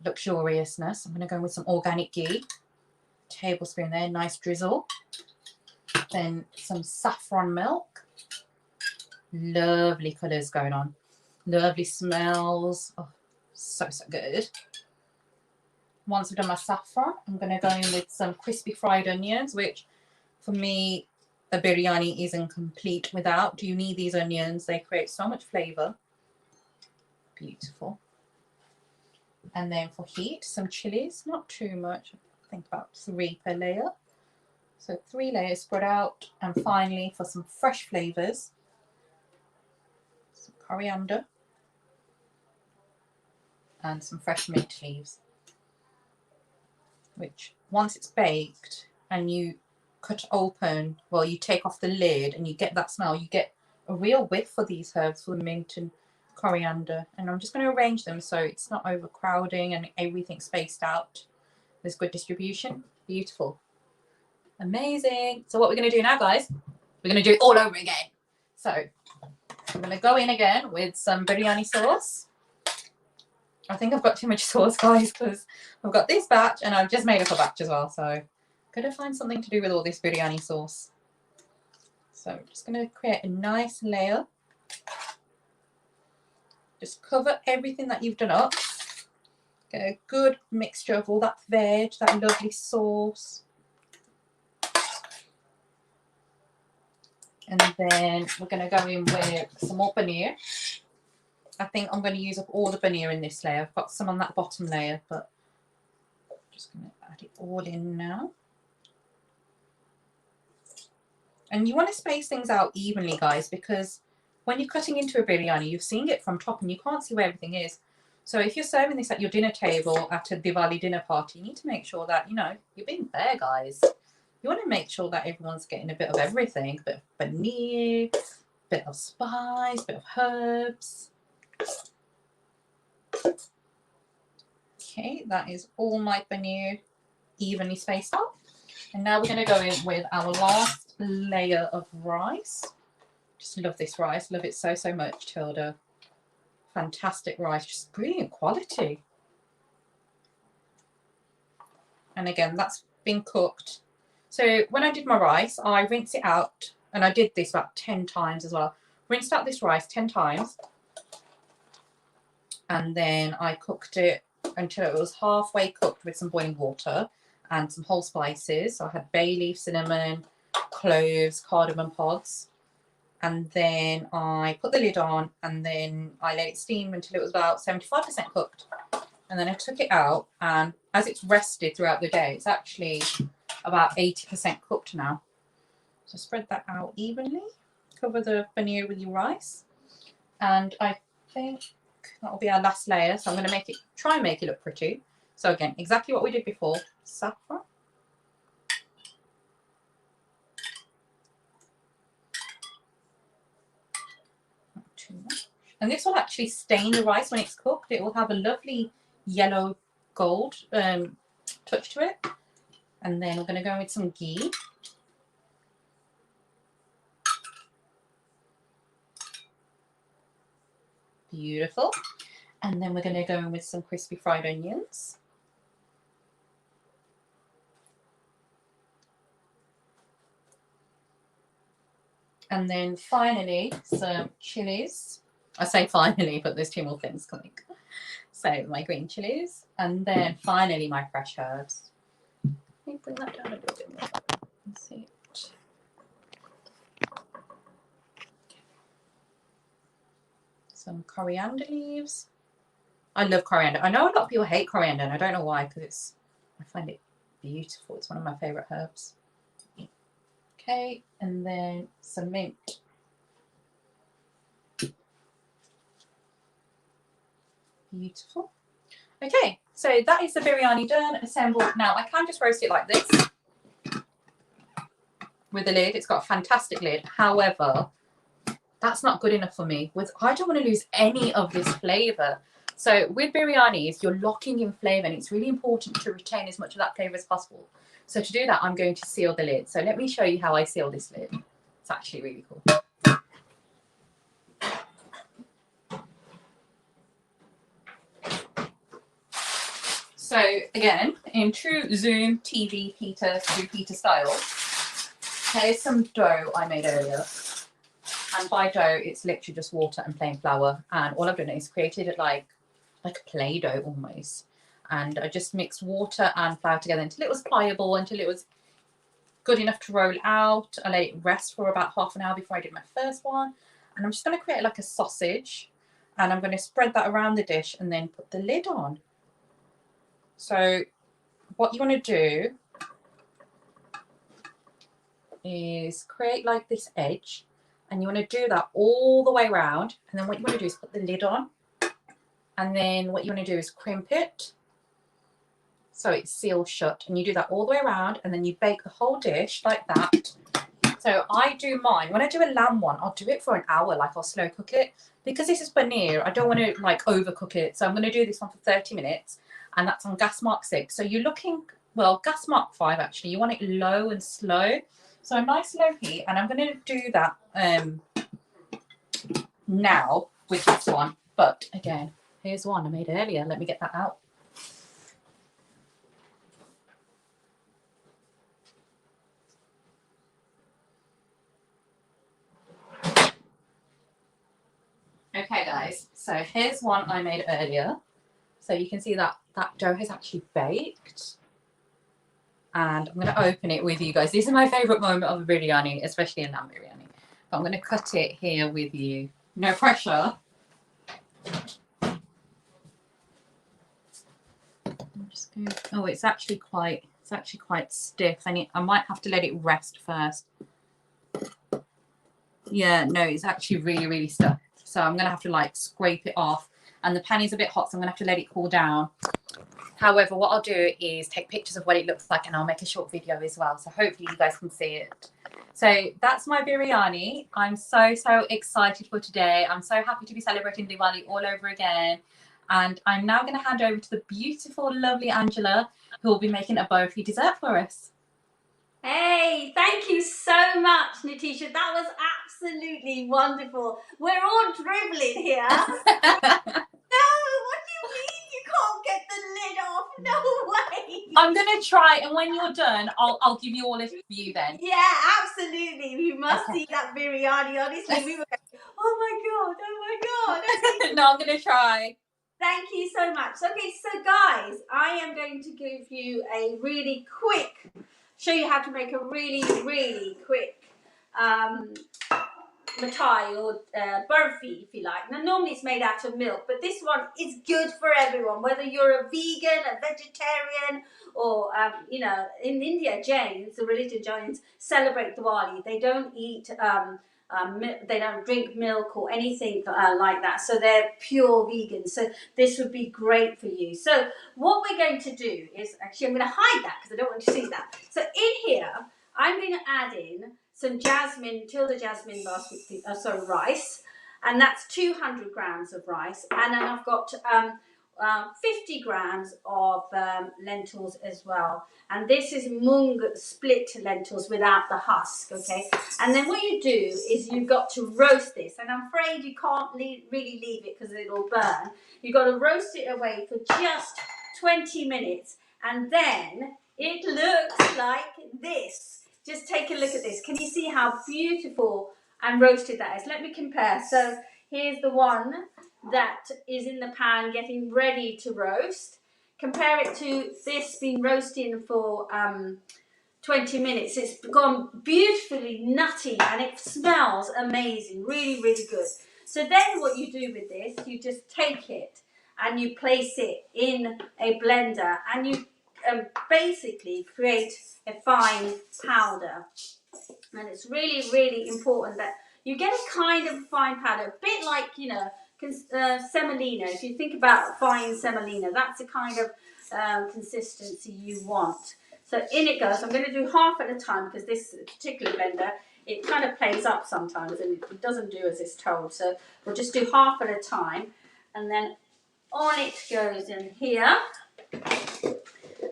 luxuriousness, I'm going to go in with some organic ghee. Tablespoon there, nice drizzle. Then some saffron milk. Lovely colours going on. Lovely smells. Oh, so, so good. Once I've done my saffron, I'm going to go in with some crispy fried onions, which for me, a biryani isn't complete without. You need these onions. They create so much flavour. Beautiful. And then for heat, some chilies. Not too much. I think about 3 per layer. So 3 layers spread out. And finally, for some fresh flavours, coriander and some fresh mint leaves, which once it's baked and you cut open, well, you take off the lid and you get that smell, you get a real whiff for these herbs, for the mint and coriander. And I'm just going to arrange them so it's not overcrowding and everything's spaced out. There's good distribution. Beautiful. Amazing. So what we're going to do now, guys, we're going to do it all over again. So I'm going to go in again with some biryani sauce. I think I've got too much sauce, guys, because I've got this batch and I've just made up a batch as well. So I'm going to find something to do with all this biryani sauce. So I'm just going to create a nice layer. Just cover everything that you've done up. Get a good mixture of all that veg, that lovely sauce. And then we're going to go in with some more paneer. I think I'm going to use up all the paneer in this layer. I've got some on that bottom layer, but I'm just going to add it all in now. And you want to space things out evenly, guys, because when you're cutting into a biryani, you're seeing it from top and you can't see where everything is. So if you're serving this at your dinner table at a Diwali dinner party, you need to make sure that, you know, you're being fair, guys. You want to make sure that everyone's getting a bit of everything. A bit of paneer, a bit of spice, a bit of herbs. Okay, that is all my paneer evenly spaced out. And now we're going to go in with our last layer of rice. Just love this rice. Love it so, so much, Tilda. Fantastic rice. Just brilliant quality. And again, that's been cooked. So when I did my rice, I rinsed it out. And I did this about 10 times as well. Rinsed out this rice 10 times. And then I cooked it until it was halfway cooked with some boiling water and some whole spices. So I had bay leaf, cinnamon, cloves, cardamom pods. And then I put the lid on and then I let it steam until it was about 75% cooked. And then I took it out, and as it's rested throughout the day, it's actually about 80% cooked now. So spread that out evenly. Cover the paneer with your rice. And I think that'll be our last layer. So I'm going to try and make it look pretty. So again, exactly what we did before. Saffron. Not too much. And this will actually stain the rice when it's cooked. It will have a lovely yellow gold touch to it. And then we're going to go with some ghee. Beautiful. And then we're going to go in with some crispy fried onions. And then finally, some chilies. I say finally, but there's 2 more things coming. So my green chilies. And then finally, my fresh herbs. Let me bring that down a little bit more. Let's see it. Some coriander leaves. I love coriander. I know a lot of people hate coriander, and I don't know why, because I find it beautiful. It's one of my favourite herbs. Okay, and then some mint. Beautiful. Okay, so that is the biryani done, assembled. Now, I can just roast it like this with the lid. It's got a fantastic lid. However, that's not good enough for me. I don't want to lose any of this flavour. So with biryanis, you're locking in flavour, and it's really important to retain as much of that flavour as possible. So to do that, I'm going to seal the lid. So let me show you how I seal this lid. It's actually really cool. So again, in true Zoom TV Peter style, here's some dough I made earlier. And by dough, it's literally just water and plain flour. And all I've done is created it like a Play-Doh almost. And I just mixed water and flour together until it was pliable, until it was good enough to roll out. I let it rest for about half an hour before I did my first one. And I'm just going to create like a sausage. And I'm going to spread that around the dish and then put the lid on. So what you want to do is create like this edge. And you want to do that all the way around. And then what you want to do is put the lid on. And then what you want to do is crimp it so it's sealed shut. And you do that all the way around, and then you bake the whole dish like that. So I do mine. When I do a lamb one, I'll do it for an hour, like I'll slow cook it. Because this is paneer, I don't want to like overcook it. So I'm going to do this one for 30 minutes, and that's on gas mark 6. So you're looking, well, gas mark 5 actually. You want it low and slow. So a nice low heat, and I'm going to do that now with this one. But again, here's one I made earlier. Let me get that out. Okay guys, so here's one I made earlier. So you can see that that dough has actually baked. And I'm going to open it with you guys. This is my favourite moment of a biryani, especially a lamb biryani. But I'm going to cut it here with you. No pressure. I'm just going to, oh, it's actually quite stiff. I might have to let it rest first. Yeah, no, it's actually really, really stuck. So I'm going to have to like scrape it off. And the pan is a bit hot, so I'm going to have to let it cool down. However, what I'll do is take pictures of what it looks like, and I'll make a short video as well. So hopefully you guys can see it. So that's my biryani. I'm so, so excited for today. I'm so happy to be celebrating Diwali all over again. And I'm now going to hand over to the beautiful, lovely Angela, who will be making a burfi dessert for us. Hey, thank you so much, Natisha. That was absolutely wonderful. We're all dribbling here. No, what do you mean you can't get the lid off? No way. I'm going to try, and when you're done, I'll give you all a view then. Yeah, absolutely. You must see that biryani. Honestly, we were going, oh my God. No, I'm going to try. Thank you so much. Okay, so guys, I am going to give you a really quick, show you how to make a really, really quick mithai or burfi, if you like. Now, normally it's made out of milk, but this one is good for everyone, whether you're a vegan, a vegetarian, or, you know, in India, Jains, the religion Jains, celebrate Diwali. They don't eat, they don't drink milk or anything like that. So they're pure vegan. So this would be great for you. So what we're going to do is, actually I'm going to hide that because I don't want you to see that. So in here, I'm going to add in some jasmine, Tilda jasmine basmati, rice, and that's 200 grams of rice. And then I've got 50 grams of lentils as well. And this is mung split lentils without the husk, okay? And then what you do is you've got to roast this. And I'm afraid you can't really leave it because it'll burn. You've got to roast it away for just 20 minutes. And then it looks like this. Just take a look at this. Can you see how beautiful and roasted that is? Let me compare. So here's the one that is in the pan getting ready to roast. Compare it to this being roasting for 20 minutes. It's gone beautifully nutty and it smells amazing. Really, really good. So then what you do with this, you just take it and you place it in a blender and you basically create a fine powder. And it's really, really important that you get a kind of fine powder, a bit like, you know, semolina. If you think about fine semolina, that's the kind of consistency you want. So in it goes. I'm going to do half at a time because this particular blender, it kind of plays up sometimes and it doesn't do as it's told. So we'll just do half at a time. And then on it goes in here.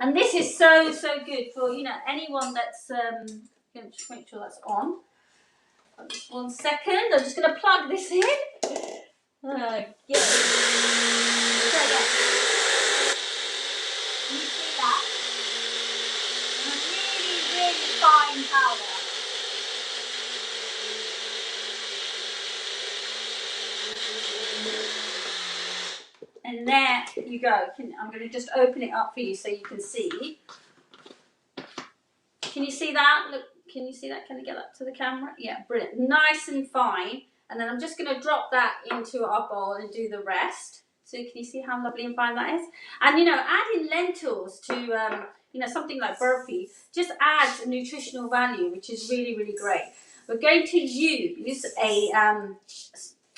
And this is so, so good for, you know, anyone that's, going to just make sure that's on. Just 1 second, I'm just going to plug this in. Yeah. You see that? And a really, really fine powder. And there you go. I'm going to just open it up for you so you can see. Can you see that? Look, can you see that? Can I get that to the camera? Yeah, brilliant. Nice and fine. And then I'm just going to drop that into our bowl and do the rest. So can you see how lovely and fine that is? And, you know, adding lentils to, you know, something like burfi just adds a nutritional value, which is really, really great. we're going to use a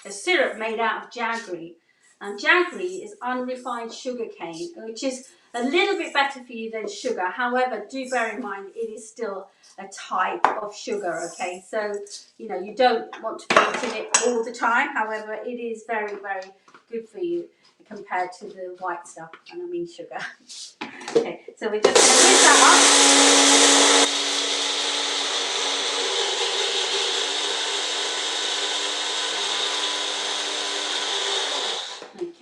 syrup made out of jaggery. And jaggery is unrefined sugar cane, which is a little bit better for you than sugar. However, do bear in mind it is still a type of sugar, okay? So, you know, you don't want to be eating it all the time. However, it is very, very good for you compared to the white stuff, and I mean sugar. Okay, so we're just going to whisk that up.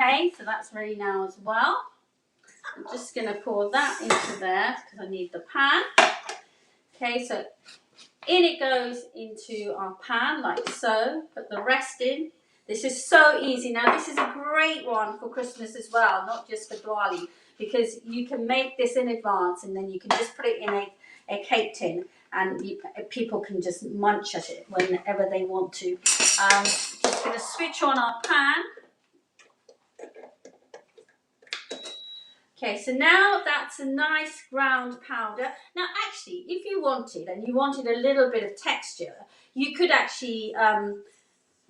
Okay, so that's ready now as well. I'm just going to pour that into there because I need the pan. Okay, so in it goes into our pan like so. Put the rest in. This is so easy. Now this is a great one for Christmas as well, not just for Diwali, because you can make this in advance and then you can just put it in a cake tin and people can just munch at it whenever they want to. Just going to switch on our pan. Okay, so now that's a nice ground powder. Now actually, if you wanted, and you wanted a little bit of texture, you could actually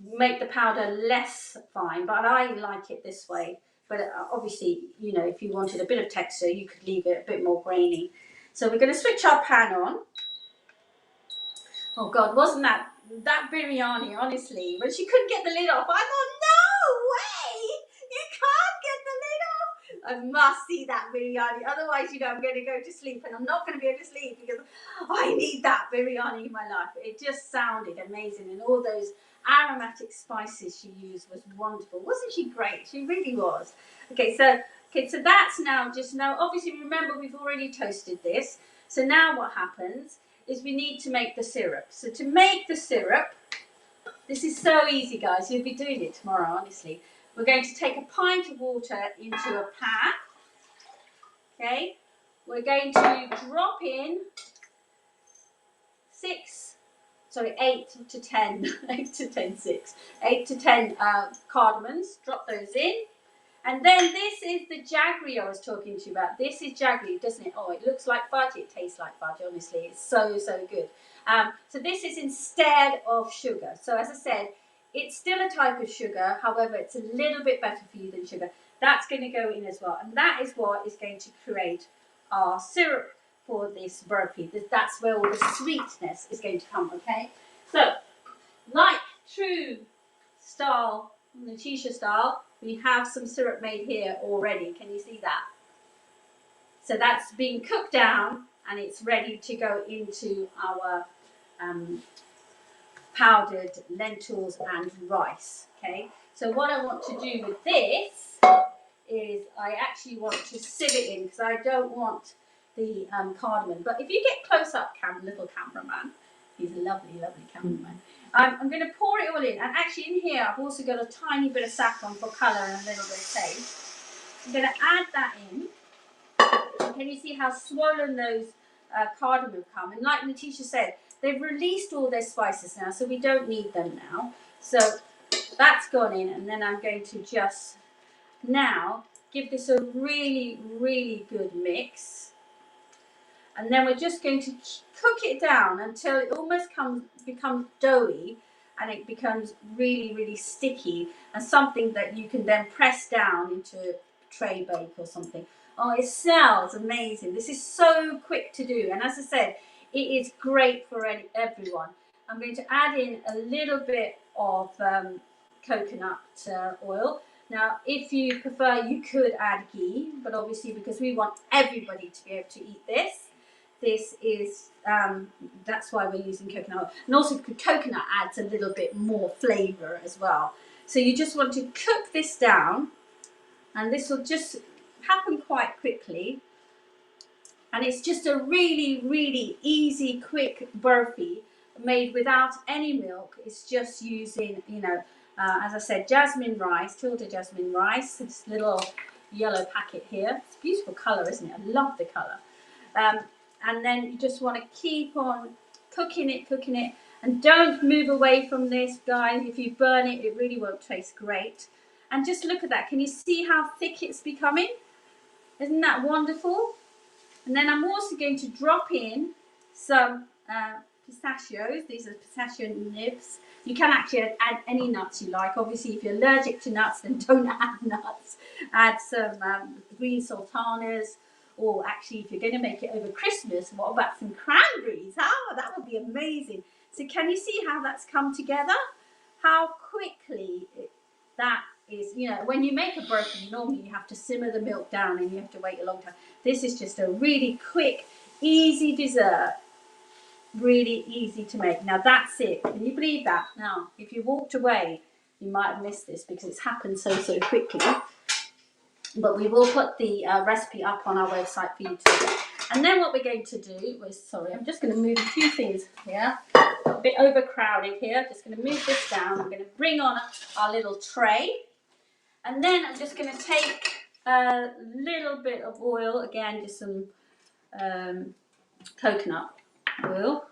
make the powder less fine, but I like it this way. But obviously, you know, if you wanted a bit of texture, you could leave it a bit more grainy. So we're going to switch our pan on. Oh God, wasn't that biryani, honestly, when she couldn't get the lid off, I thought, no way, you can't get the lid off. I must see that biryani, otherwise, you know, I'm going to go to sleep and I'm not going to be able to sleep because I need that biryani in my life. It just sounded amazing, and all those aromatic spices she used was wonderful. Wasn't she great? She really was. Okay, so that's now obviously remember we've already toasted this. So now what happens is we need to make the syrup. So to make the syrup, this is so easy, guys. You'll be doing it tomorrow, honestly. We're going to take a pint of water into a pan. Okay. We're going to drop in 8 to 10, 8 to 10, 6, 8 to 10 cardamoms. Drop those in. And then this is the jaggery I was talking to you about. This is jaggery, doesn't it? Oh, it looks like fudge. It tastes like fudge, honestly. It's so, so good. So this is instead of sugar. So as I said, it's still a type of sugar. However, it's a little bit better for you than sugar. That's going to go in as well. And that is what is going to create our syrup for this burfi. That's where all the sweetness is going to come, okay? So, like true style, Natisha style, we have some syrup made here already. Can you see that? So that's being cooked down and it's ready to go into our powdered lentils and rice. Okay, so what I want to do with this is I actually want to sieve it in because I don't want the cardamom. But if you get close up, little cameraman, he's a lovely, lovely cameraman. I'm going to pour it all in, and actually in here I've also got a tiny bit of saffron for colour and a little bit of taste. I'm going to add that in. Can you see how swollen those cardamom come? And like Natisha said, they've released all their spices now, so we don't need them now. So that's gone in, and then I'm going to just now give this a really, really good mix. And then we're just going to cook it down until it almost becomes doughy and it becomes really, really sticky and something that you can then press down into a tray bake or something. Oh, it smells amazing. This is so quick to do. And as I said, it is great for everyone. I'm going to add in a little bit of coconut oil. Now, if you prefer, you could add ghee, but obviously because we want everybody to be able to eat this, this is, that's why we're using coconut oil. And also coconut adds a little bit more flavour as well. So you just want to cook this down, and this will just happen quite quickly. And it's just a really, really easy, quick burfi made without any milk. It's just using, you know, as I said, jasmine rice, Tilda jasmine rice, this little yellow packet here. It's a beautiful colour, isn't it? I love the colour. And then you just want to keep on cooking it, and don't move away from this, guys. If you burn it, it really won't taste great. And just look at that. Can you see how thick it's becoming? Isn't that wonderful? And then I'm also going to drop in some pistachios. These are pistachio nibs. You can actually add any nuts you like. Obviously, if you're allergic to nuts, then don't add nuts. Add some green sultanas, or actually, if you're going to make it over Christmas, what about some cranberries? That would be amazing. So can you see how that's come together? How quickly that is, when you make a burfi, normally you have to simmer the milk down and you have to wait a long time. This is just a really quick, easy dessert. Really easy to make. Now that's it. Can you believe that? Now, if you walked away, you might have missed this because it's happened so quickly. But we will put the recipe up on our website for you to. And then what we're going to do is, sorry, I'm just going to move a few things here. A bit overcrowded here. Just going to move this down. I'm going to bring on our little tray. And then I'm just going to take a little bit of oil. Again, just some coconut oil.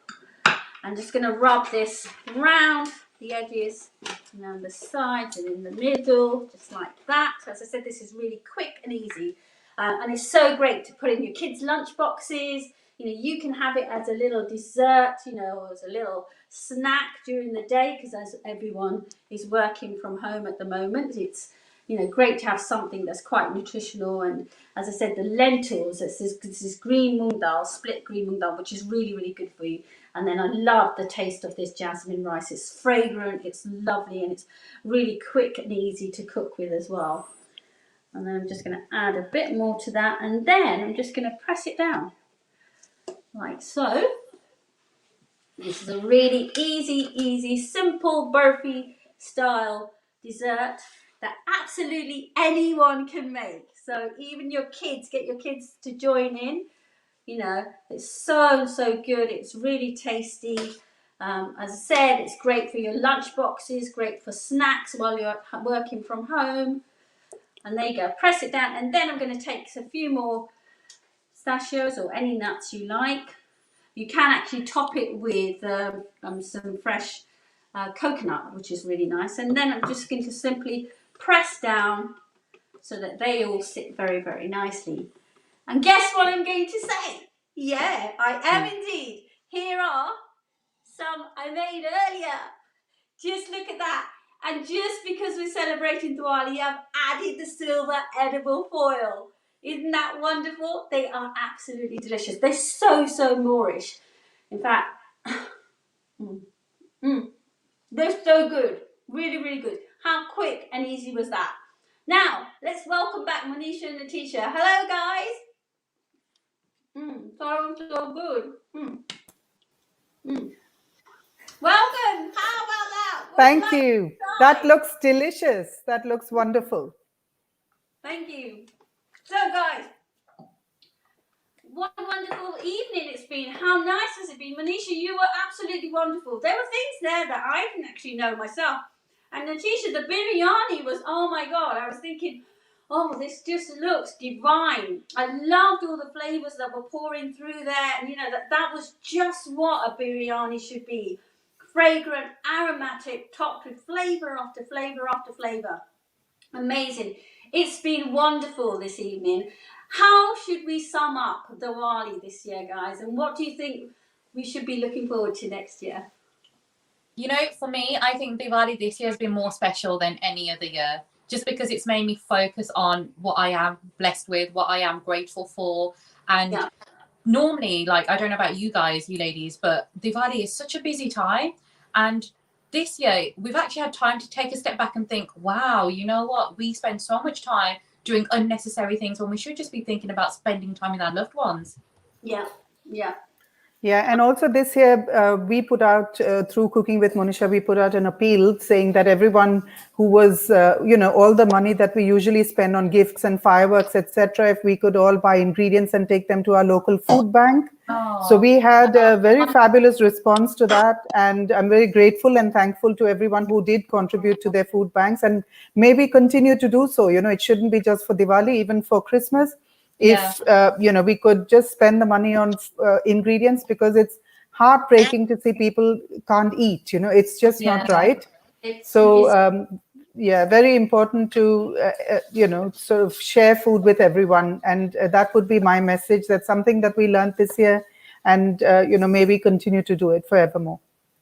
I'm just going to rub this round the edges and on the sides and in the middle, just like that. As I said, this is really quick and easy, and it's so great to put in your kids' lunch boxes. You can have it as a little dessert, or as a little snack during the day, because as everyone is working from home at the moment, it's great to have something that's quite nutritional. And as I said, the lentils, this is green moong dal, split green moong dal, which is really, really good for you. And then I love the taste of this jasmine rice. It's fragrant, it's lovely, and it's really quick and easy to cook with as well. And then I'm just going to add a bit more to that, and then I'm just going to press it down, like so. This is a really easy, simple burfi style dessert that absolutely anyone can make. So even your kids, get your kids to join in. It's so good. It's really tasty. As I said, it's great for your lunch boxes, great for snacks while you're working from home. And there you go. Press it down, and then I'm going to take a few more pistachios or any nuts you like. You can actually top it with some fresh coconut, which is really nice. And then I'm just going to simply press down so that they all sit very, very nicely. And guess what I'm going to say? Yeah, I am indeed. Here are some I made earlier. Just look at that. And just because we're celebrating Diwali, I've added the silver edible foil. Isn't that wonderful? They are absolutely delicious. They're so Moorish. In fact, they're so good. Really, really good. How quick and easy was that? Now, let's welcome back Manisha and Natisha. Hello, guys. So good. Welcome. How about that? Thank you. That looks delicious. That looks wonderful. Thank you. So, guys, what a wonderful evening it's been. How nice has it been? Manisha, you were absolutely wonderful. There were things there that I didn't actually know myself. And Natisha, the biryani was, oh my God, I was thinking, oh, this just looks divine. I loved all the flavors that were pouring through there. And that was just what a biryani should be. Fragrant, aromatic, topped with flavor after flavor after flavor. Amazing. It's been wonderful this evening. How should we sum up Diwali this year, guys? And what do you think we should be looking forward to next year? For me, I think Diwali this year has been more special than any other year, just because it's made me focus on what I am blessed with, what I am grateful for. And normally, I don't know about you guys, you ladies, but Diwali is such a busy time. And this year, we've actually had time to take a step back and think, wow, you know what? We spend so much time doing unnecessary things when we should just be thinking about spending time with our loved ones. Yeah, and also this year we put out, through Cooking with Monisha, we put out an appeal saying that everyone who was, all the money that we usually spend on gifts and fireworks, etc., if we could all buy ingredients and take them to our local food bank. So we had a very fabulous response to that, and I'm very grateful and thankful to everyone who did contribute to their food banks, and maybe continue to do so. It shouldn't be just for Diwali, even for Christmas. If we could just spend the money on ingredients, because it's heartbreaking to see people can't eat. It's just not right. So very important to sort of share food with everyone, and that would be my message. That's something that we learned this year, and maybe continue to do it forevermore.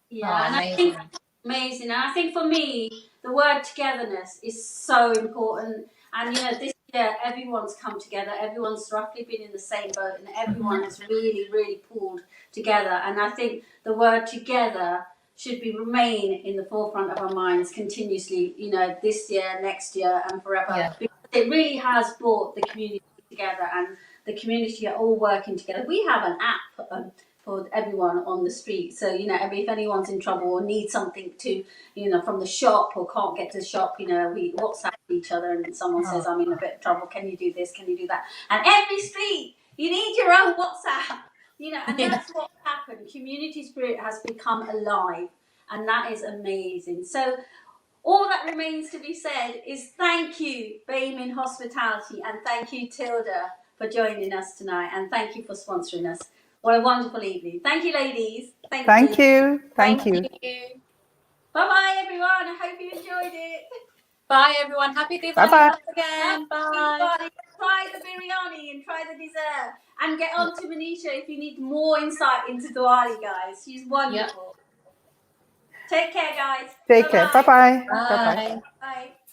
Yeah, and I think amazing. And I think for me, the word togetherness is so important. And this year everyone's come together. Everyone's roughly been in the same boat, and everyone has really, really pulled together. And I think the word together should remain in the forefront of our minds continuously. This year, next year, and forever. Yeah. Because it really has brought the community together, and the community are all working together. We have an app. For everyone on the street, so if anyone's in trouble or needs something to from the shop or can't get to the shop, we WhatsApp each other, and someone says, I'm in a bit of trouble, can you do this, can you do that? And every street you need your own WhatsApp, and that's what happened. Community spirit has become alive, and that is amazing. So all that remains to be said is thank you, Bayman Hospitality, and thank you, Tilda, for joining us tonight, and thank you for sponsoring us. What a wonderful evening. Thank you, ladies. Thank you. Thank you. Bye-bye, everyone. I hope you enjoyed it. Bye, everyone. Happy Diwali Bye-bye. once again. Bye. Everybody, try the biryani and try the dessert. And get on to Manisha if you need more insight into Diwali, guys. She's wonderful. Yep. Take care, guys. Take care. Bye-bye. Bye. Bye.